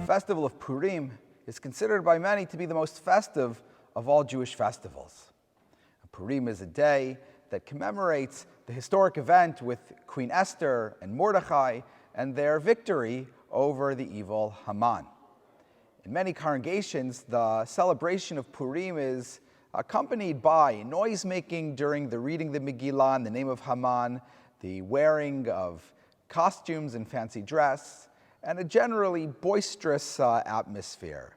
festival of Purim is considered by many to be the most festive of all Jewish festivals. Purim is a day that commemorates the historic event with Queen Esther and Mordechai and their victory over the evil Haman. In many congregations, the celebration of Purim is accompanied by noise-making during the reading of the Megillah in the name of Haman, the wearing of costumes and fancy dress, and a generally boisterous atmosphere.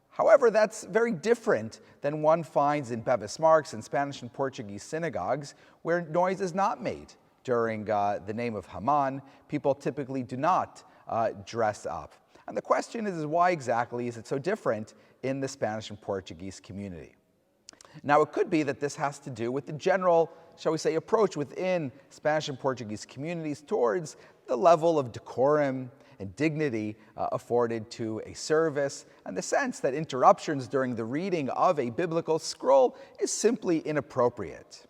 However, that's very different than one finds in Bevis Marks and Spanish and Portuguese synagogues, where noise is not made during the name of Haman. People typically do not dress up. And the question is why exactly is it so different in the Spanish and Portuguese community? Now, it could be that this has to do with the general, shall we say, approach within Spanish and Portuguese communities towards the level of decorum and dignity afforded to a service, and the sense that interruptions during the reading of a biblical scroll is simply inappropriate.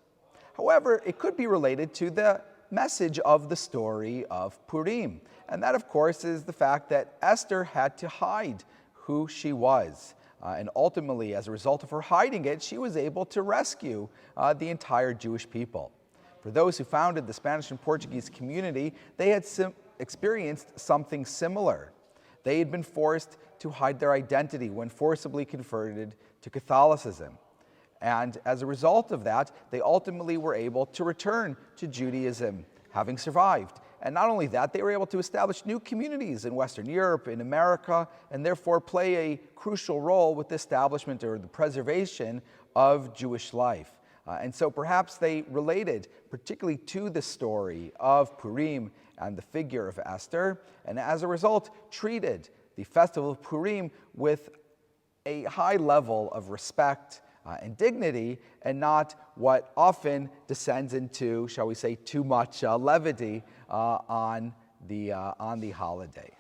However, it could be related to the message of the story of Purim, and that, of course, is the fact that Esther had to hide who she was. And ultimately, as a result of her hiding it, she was able to rescue the entire Jewish people. For those who founded the Spanish and Portuguese community, they had experienced something similar. They had been forced to hide their identity when forcibly converted to Catholicism. And as a result of that, they ultimately were able to return to Judaism, having survived. And not only that, they were able to establish new communities in Western Europe, in America, and therefore play a crucial role with the establishment or the preservation of Jewish life. And so perhaps they related particularly to the story of Purim and the figure of Esther, and as a result treated the festival of Purim with a high level of respect and dignity, and not what often descends into, shall we say, too much levity on the holiday.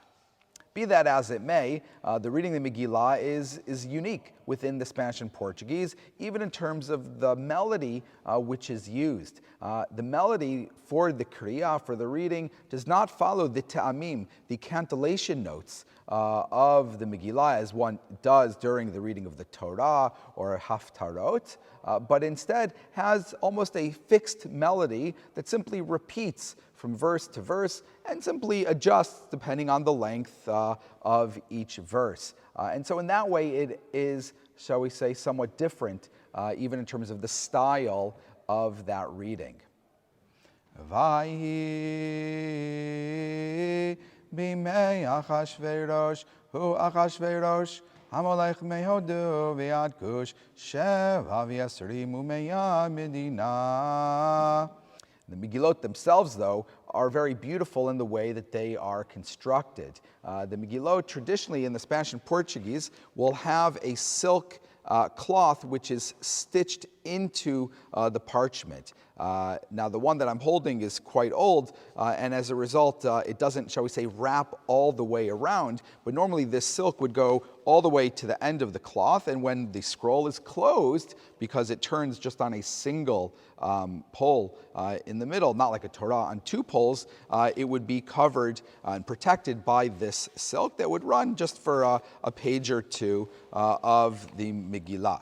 Be that as it may, the reading of the Megillah is unique within the Spanish and Portuguese, even in terms of the melody which is used. The melody for the Kriya, for the reading, does not follow the ta'amim, the cantillation notes of the Megillah, as one does during the reading of the Torah or Haftarot, but instead has almost a fixed melody that simply repeats from verse to verse and simply adjusts depending on the length of each verse. And so in that way it is, shall we say, somewhat different, even in terms of the style of that reading. Vayhi b'mei Achashverosh hu Achashverosh Hamolech mehodu v'yad kush sheva v'yasrimu meya medina. The Megillot themselves, though, are very beautiful in the way that they are constructed. The Megillot, traditionally in the Spanish and Portuguese, will have a silk cloth which is stitched into the parchment. Now, the one that I'm holding is quite old, and as a result, it doesn't, shall we say, wrap all the way around, but normally this silk would go all the way to the end of the cloth, and when the scroll is closed, because it turns just on a single pole in the middle, not like a Torah on two poles, it would be covered and protected by this silk that would run just for a page or two of the Megillah.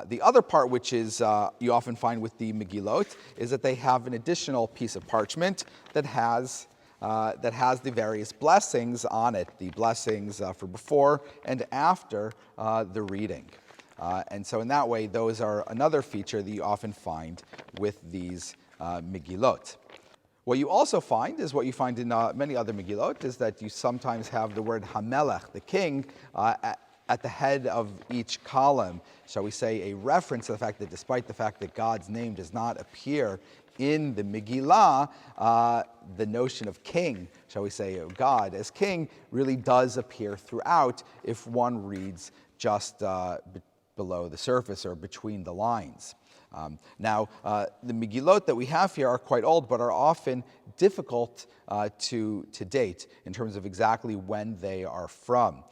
The other part, which is you often find with the Megillot, is that they have an additional piece of parchment that has the various blessings on it, the blessings for before and after the reading. And so in that way, those are another feature that you often find with these Megillot. What you also find is what you find in many other Megillot, is that you sometimes have the word Hamelech, the king, at the head of each column, shall we say, a reference to the fact that despite the fact that God's name does not appear in the Megillah, the notion of king, shall we say, of God as king, really does appear throughout if one reads just below the surface or between the lines. Now, the Megillot that we have here are quite old, but are often difficult to date in terms of exactly when they are from.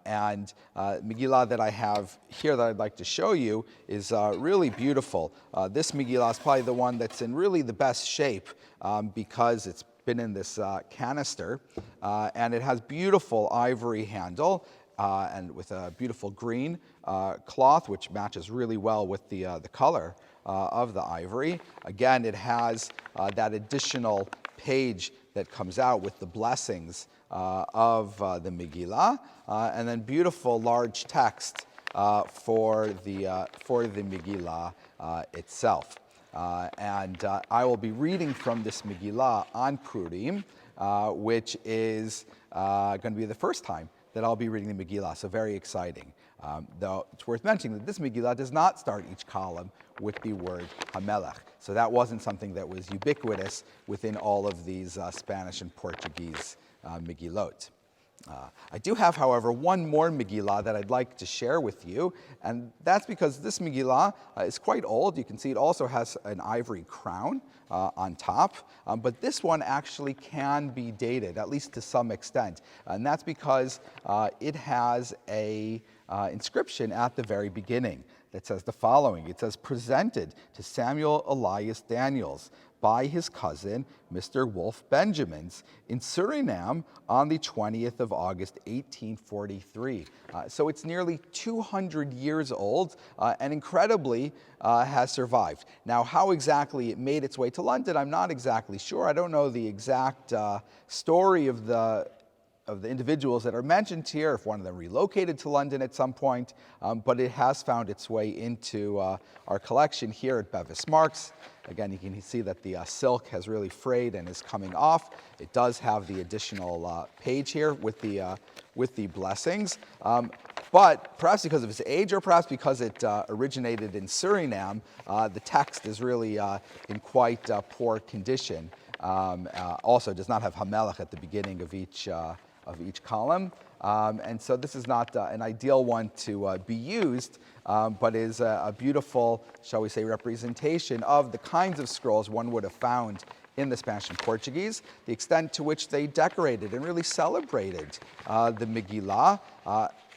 And Megillah that I have here that I'd like to show you is really beautiful. This Megillah is probably the one that's in really the best shape because it's been in this canister, and it has beautiful ivory handle and with a beautiful green cloth, which matches really well with the color of the ivory. Again, it has that additional page that comes out with the blessings of the Megillah, and then beautiful large text for the Megillah itself. And I will be reading from this Megillah on Purim, which is going to be the first time that I'll be reading the Megillah, so very exciting. Though it's worth mentioning that this Megillah does not start each column with the word HaMelech. So that wasn't something that was ubiquitous within all of these Spanish and Portuguese Megillot. I do have, however, one more Megillah that I'd like to share with you, and that's because this Megillah is quite old. You can see it also has an ivory crown on top, but this one actually can be dated, at least to some extent, and that's because it has a inscription at the very beginning that says the following. It says, "Presented to Samuel Elias Daniels by his cousin, Mr. Wolf Benjamins, in Suriname on the 20th of August, 1843. So it's nearly 200 years old and incredibly has survived. Now, how exactly it made its way to London, I'm not exactly sure. I don't know the exact story of the individuals that are mentioned here, if one of them relocated to London at some point, but it has found its way into our collection here at Bevis Marks. Again, you can see that the silk has really frayed and is coming off. It does have the additional page here with the blessings. But perhaps because of its age, or perhaps because it originated in Suriname, the text is really in quite poor condition. Also does not have HaMelech at the beginning of each column. And so this is not an ideal one to be used, but is a beautiful, shall we say, representation of the kinds of scrolls one would have found in the Spanish and Portuguese, the extent to which they decorated and really celebrated the Megillah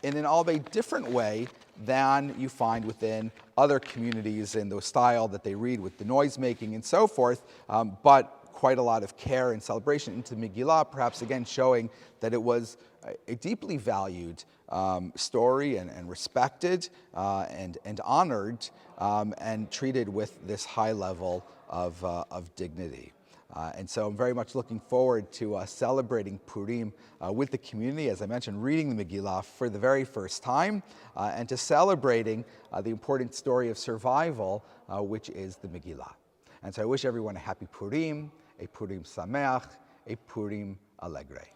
in an albeit different way than you find within other communities in the style that they read with the noise making and so forth, but quite a lot of care and celebration into Megillah, perhaps again showing that it was a deeply valued story and respected and honored and treated with this high level of dignity. And so I'm very much looking forward to celebrating Purim with the community, as I mentioned, reading the Megillah for the very first time, and to celebrating the important story of survival, which is the Megillah. And so I wish everyone a happy Purim, a Purim Sameach, a Purim Alegre.